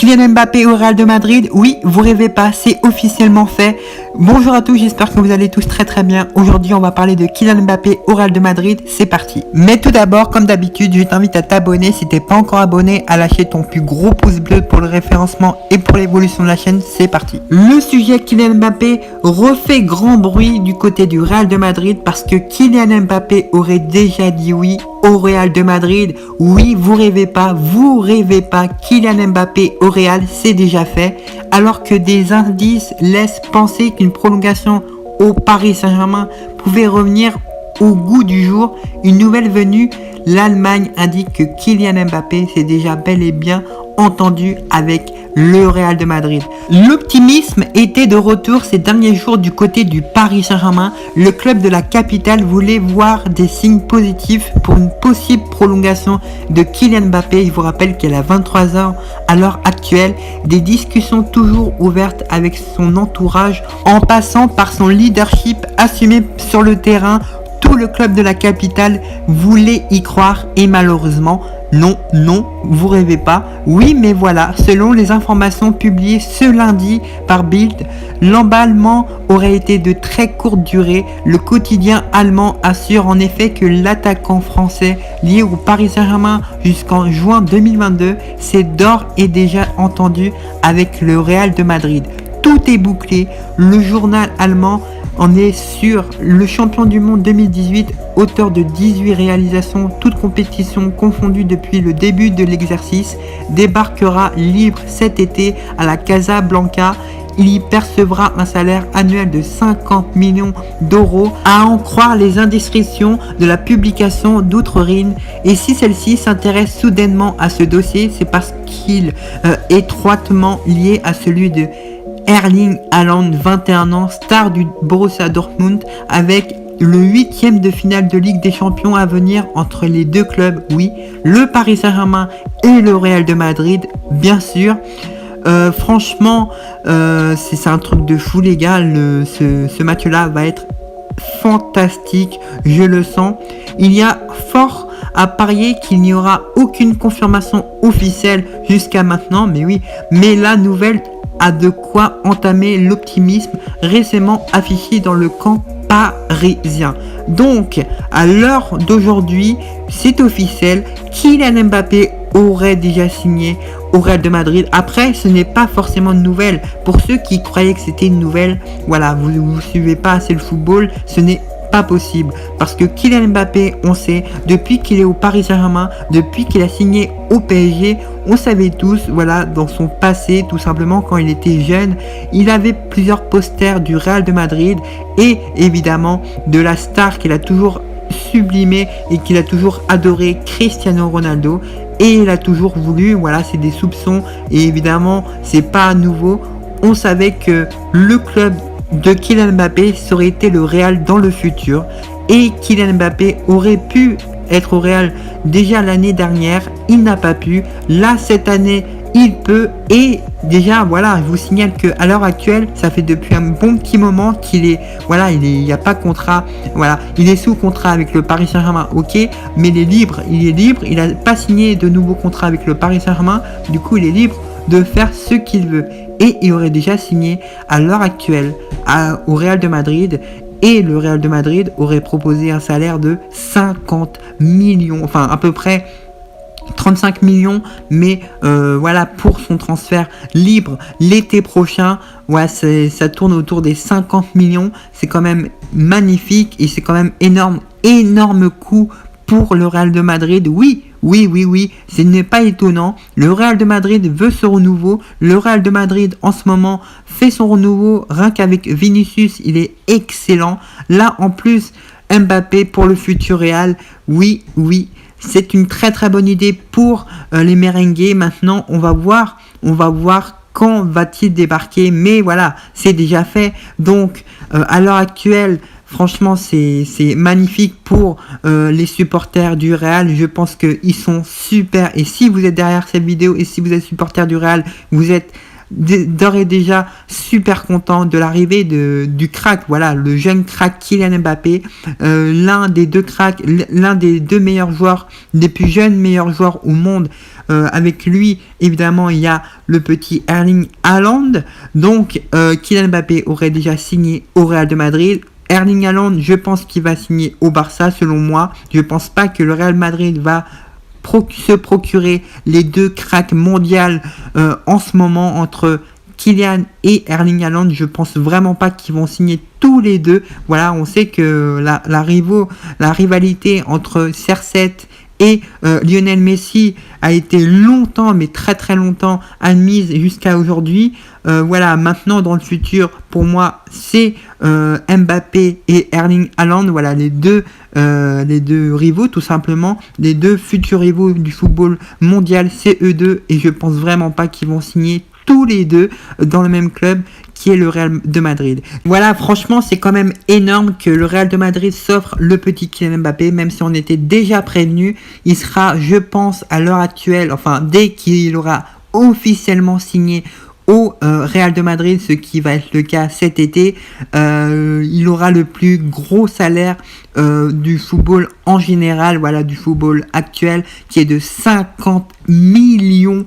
Kylian Mbappé au Real de Madrid, oui, vous rêvez pas, c'est officiellement fait. Bonjour à tous, j'espère que vous allez tous très bien. Aujourd'hui, on va parler de Kylian Mbappé au Real de Madrid, c'est parti. Mais tout d'abord, comme d'habitude, je t'invite à t'abonner si t'es pas encore abonné, à lâcher ton plus gros pouce bleu pour le référencement et pour l'évolution de la chaîne, c'est parti. Le sujet Kylian Mbappé refait grand bruit du côté du Real de Madrid parce que Kylian Mbappé aurait déjà dit oui au Real de Madrid. Oui, vous rêvez pas, Kylian Mbappé au Real, c'est déjà fait, alors que des indices laissent penser qu'une prolongation au Paris Saint-Germain pouvait revenir au goût du jour. Une nouvelle venue, l'Allemagne indique que Kylian Mbappé s'est déjà bel et bien entendu avec le Real de Madrid. L'optimisme était de retour ces derniers jours du côté du Paris Saint-Germain. Le club de la capitale voulait voir des signes positifs pour une possible prolongation de Kylian Mbappé. Je vous rappelle qu'elle a 23 ans à l'heure actuelle. Des discussions toujours ouvertes avec son entourage en passant par son leadership assumé sur le terrain. Tout le club de la capitale voulait y croire et malheureusement, non, vous rêvez pas. Oui, mais voilà, selon les informations publiées ce lundi par Bild, l'emballement aurait été de très courte durée. Le quotidien allemand assure en effet que l'attaquant français lié au Paris Saint-Germain jusqu'en juin 2022 s'est d'ores et déjà entendu avec le Real de Madrid. Tout est bouclé. Le journal allemand en est sûr. Le champion du monde 2018, auteur de 18 réalisations, toutes compétitions confondues depuis le début de l'exercice, débarquera libre cet été à la Casablanca. Il y percevra un salaire annuel de 50 millions d'euros, à en croire les indiscrétions de la publication d'Outre-Rhin. Et si celle-ci s'intéresse soudainement à ce dossier, c'est parce qu'il est étroitement lié à celui de Erling Haaland, 21 ans, star du Borussia Dortmund, avec le 8e de finale de Ligue des Champions à venir entre les deux clubs, oui, le Paris Saint-Germain et le Real de Madrid, bien sûr. Franchement, c'est un truc de fou les gars, ce match-là va être fantastique, je le sens. Il y a fort à parier qu'il n'y aura aucune confirmation officielle jusqu'à maintenant, mais oui, mais la nouvelle a de quoi entamer l'optimisme récemment affiché dans le camp parisien. Donc, à l'heure d'aujourd'hui, c'est officiel, Kylian Mbappé aurait déjà signé au Real de Madrid. Après, ce n'est pas forcément une nouvelle. Pour ceux qui croyaient que c'était une nouvelle, voilà, vous ne suivez pas assez le football, ce n'est pas possible, parce que Kylian Mbappé, on sait, depuis qu'il est au Paris Saint-Germain, depuis qu'il a signé au PSG, on savait tous, voilà, dans son passé, tout simplement, quand il était jeune, il avait plusieurs posters du Real de Madrid et évidemment de la star qu'il a toujours sublimé et qu'il a toujours adoré, Cristiano Ronaldo, et il a toujours voulu, voilà, c'est des soupçons et évidemment c'est pas nouveau, on savait que le club de Kylian Mbappé, ça aurait été le Real dans le futur, et Kylian Mbappé aurait pu être au Real déjà l'année dernière, il n'a pas pu, là cette année il peut, et déjà voilà, je vous signale que à l'heure actuelle, ça fait depuis un bon petit moment qu'il est, voilà, il n'y a pas contrat, voilà, il est sous contrat avec le Paris Saint-Germain, ok, mais il est libre, il n'a pas signé de nouveau contrat avec le Paris Saint-Germain, du coup il est libre de faire ce qu'il veut, et il aurait déjà signé à l'heure actuelle au Real de Madrid, et le Real de Madrid aurait proposé un salaire de 50 millions, enfin à peu près 35 millions, mais voilà, pour son transfert libre l'été prochain, ouais, ça tourne autour des 50 millions, c'est quand même magnifique et c'est quand même énorme coût pour le Real de Madrid. Oui, ce n'est pas étonnant. Le Real de Madrid veut ce renouveau. Le Real de Madrid en ce moment fait son renouveau. Rien qu'avec Vinicius, il est excellent. Là en plus, Mbappé pour le futur Real. Oui, c'est une très bonne idée pour les merengues. Maintenant, on va voir quand va-t-il débarquer. Mais voilà, c'est déjà fait. Donc, à l'heure actuelle, franchement, c'est magnifique pour les supporters du Real. Je pense qu'ils sont super. Et si vous êtes derrière cette vidéo et si vous êtes supporter du Real, vous êtes d'ores et déjà super content de l'arrivée du crack, voilà, le jeune crack Kylian Mbappé, l'un des deux meilleurs joueurs, des plus jeunes meilleurs joueurs au monde. Avec lui, évidemment, il y a le petit Erling Haaland. Donc, Kylian Mbappé aurait déjà signé au Real de Madrid. Erling Haaland, je pense qu'il va signer au Barça, selon moi. Je pense pas que le Real Madrid va se procurer les deux cracks mondiaux en ce moment entre Kylian et Erling Haaland. Je pense vraiment pas qu'ils vont signer tous les deux. Voilà, on sait que la rivalité entre CR7 et Lionel Messi a été longtemps, mais très très longtemps, admise jusqu'à aujourd'hui. Voilà, maintenant dans le futur, pour moi, c'est Mbappé et Erling Haaland. Voilà, les deux rivaux, tout simplement, les deux futurs rivaux du football mondial, c'est eux deux. Et je pense vraiment pas qu'ils vont signer tous les deux dans le même club qui est le Real de Madrid. Voilà, franchement, c'est quand même énorme que le Real de Madrid s'offre le petit Kylian Mbappé, même si on était déjà prévenu. Il sera, je pense, à l'heure actuelle, enfin, dès qu'il aura officiellement signé au Real de Madrid, ce qui va être le cas cet été, il aura le plus gros salaire du football en général, voilà, du football actuel, qui est de 50 millions.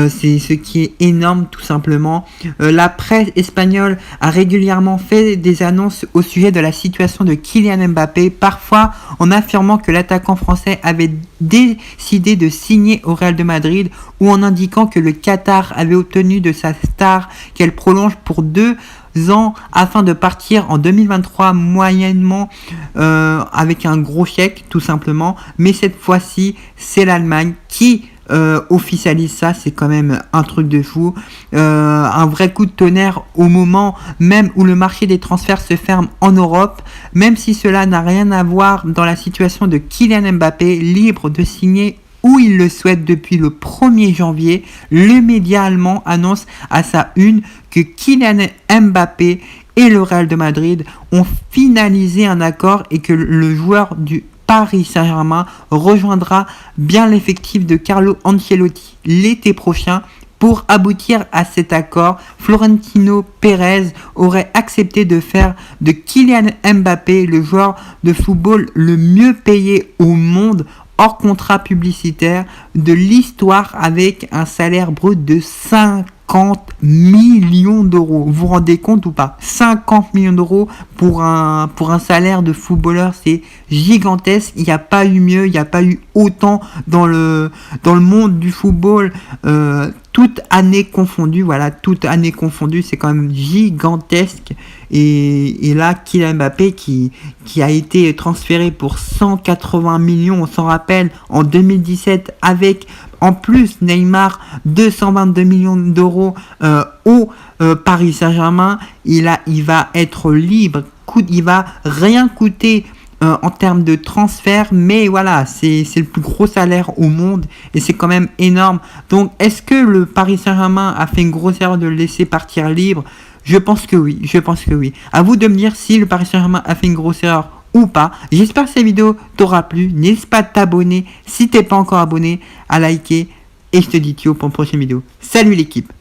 C'est ce qui est énorme, tout simplement. La presse espagnole a régulièrement fait des annonces au sujet de la situation de Kylian Mbappé, parfois en affirmant que l'attaquant français avait décidé de signer au Real de Madrid, ou en indiquant que le Qatar avait obtenu de sa star qu'elle prolonge pour 2 ans afin de partir en 2023 moyennement avec un gros chèque, tout simplement. Mais cette fois-ci, c'est l'Allemagne qui officialise ça. C'est quand même un truc de fou, un vrai coup de tonnerre au moment même où le marché des transferts se ferme en Europe, même si cela n'a rien à voir dans la situation de Kylian Mbappé, libre de signer où il le souhaite depuis le 1er janvier. Le média allemand annonce à sa une que Kylian Mbappé et le Real de Madrid ont finalisé un accord et que le joueur du Paris Saint-Germain rejoindra bien l'effectif de Carlo Ancelotti l'été prochain. Pour aboutir à cet accord, Florentino Pérez aurait accepté de faire de Kylian Mbappé le joueur de football le mieux payé au monde, hors contrat publicitaire, de l'histoire, avec un salaire brut de 50 millions d'euros. Vous vous rendez compte ou pas? 50 millions d'euros pour un salaire de footballeur, c'est gigantesque. Il n'y a pas eu mieux, il n'y a pas eu autant dans le monde du football, toute année confondue. Voilà, toute année confondue, c'est quand même gigantesque. Et là, Kylian Mbappé qui a été transféré pour 180 millions, on s'en rappelle, en 2017, avec en plus Neymar, 222 millions d'euros au Paris Saint-Germain. Il va être libre, il va rien coûter en termes de transfert, mais voilà, c'est le plus gros salaire au monde et c'est quand même énorme. Donc, est-ce que le Paris Saint-Germain a fait une grosse erreur de le laisser partir libre? Je pense que oui, À vous de me dire si le Paris Saint-Germain a fait une grosse erreur ou pas. J'espère que cette vidéo t'aura plu. N'hésite pas à t'abonner si t'es pas encore abonné, à liker. Et je te dis ciao pour une prochaine vidéo. Salut l'équipe!